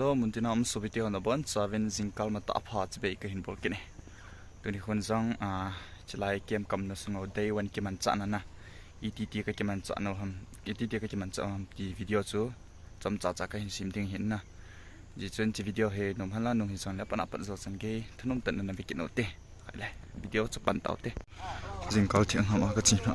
Hello, muntina sobiti hona bon saven jingkal mata apha chbe ka hin bol kine. Tuni khonjang chlai kem kam na sungo day one kiman chana na. ETT ka kiman chana ham. ETT ka kiman chana ham ti video chu cham cha cha ka hin sim ding hin na. Ji chun chi video he nom hala nong hin sang la pan apat zo sang ge thanom tan na bikin ote. Kale video chu pan taw te. Jingkal thiang ham ka chi na.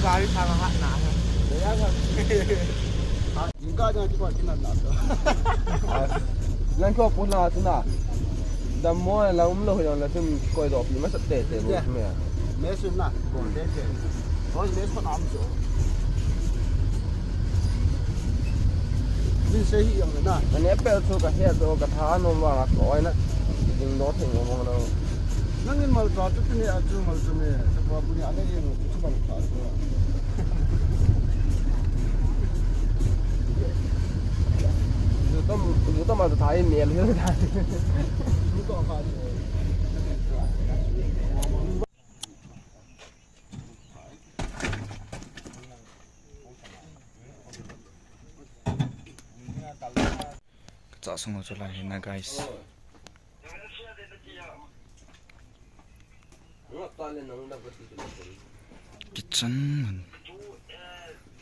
Gari sama hak nak. Jingkah jangan cepat kena nak. Lang kau pun nak tu nak. Dah mau lah loh yang langsung kau dah pergi masa teh semua. Mesin nak, boleh je. Kau mesin pun ambil. Ini sahih yang mana? Ini apa tu kahir tu kata nombor kau nak. Jing dot yang ngomong tu. Nangin mal tu ni aja mal tu ni. Sebab punya ada yang cuba tak. Itu mal tu thai miel tu dah. Itu apa ni? Cha sungo chu lai na guys. Kitchen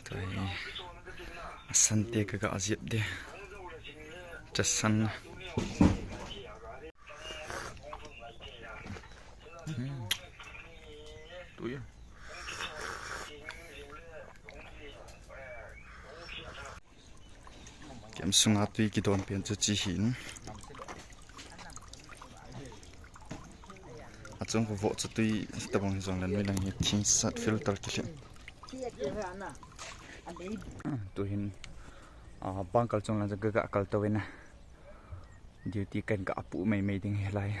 tai asante ka ga azip de chasan tu ya kem sunga tui ki don pian chu chi hin achong ko vo chu tui tabong jong lan noi lang hi thi sat filter ki chen tu hin bangkal chong lang ga kal to wena duty kan ka apu mai mai ding helai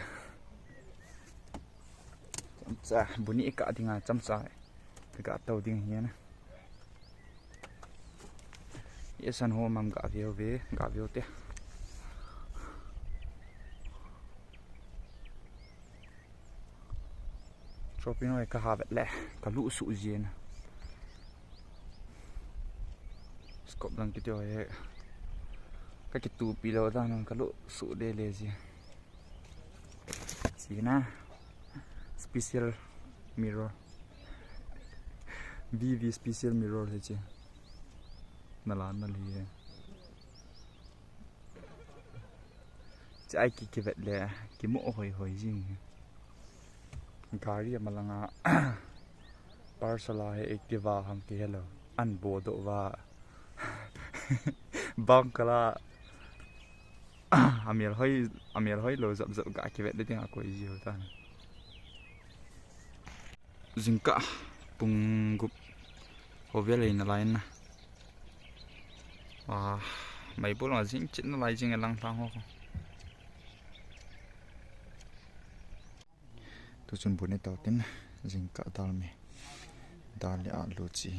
chamcha buni ka dinga chamcha ga to ding hian yesan ho mam ga vio te tropino e ka havet le ka lu su jien skop lang ki tyo e ka ki tu pilo da nan ka lu su de le ji sina special mirror VV special mirror he che nalan na liye chai ki vet le ki mo hoi hoi jing gari malanga parsala he activa ham ki hello an bodo wa bangkala amir hoi lo zap zap ga ki vet de ting ko ji ta jingkah punggup hovel in line na wah mai bol ma jing chin lai jing lang thang ho tu chun bune taw tin jingkah dal me dal ya lu chi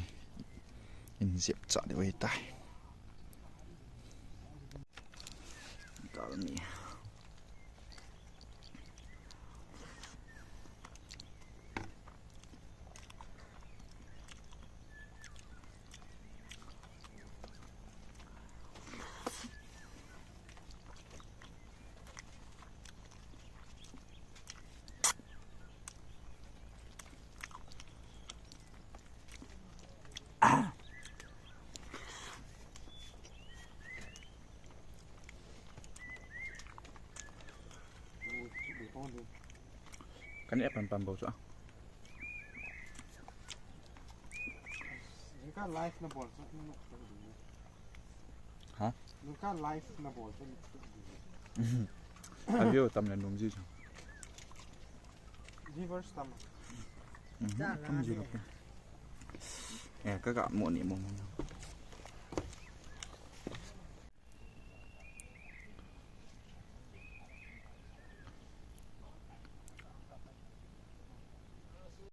in zip cha de wei tai dal me kan pan bau chu Jingkah live na bol. ha Jingkah live na bol. avio tam le nong ji chu Reverse tam. tam ji lo ka ga mo ni mo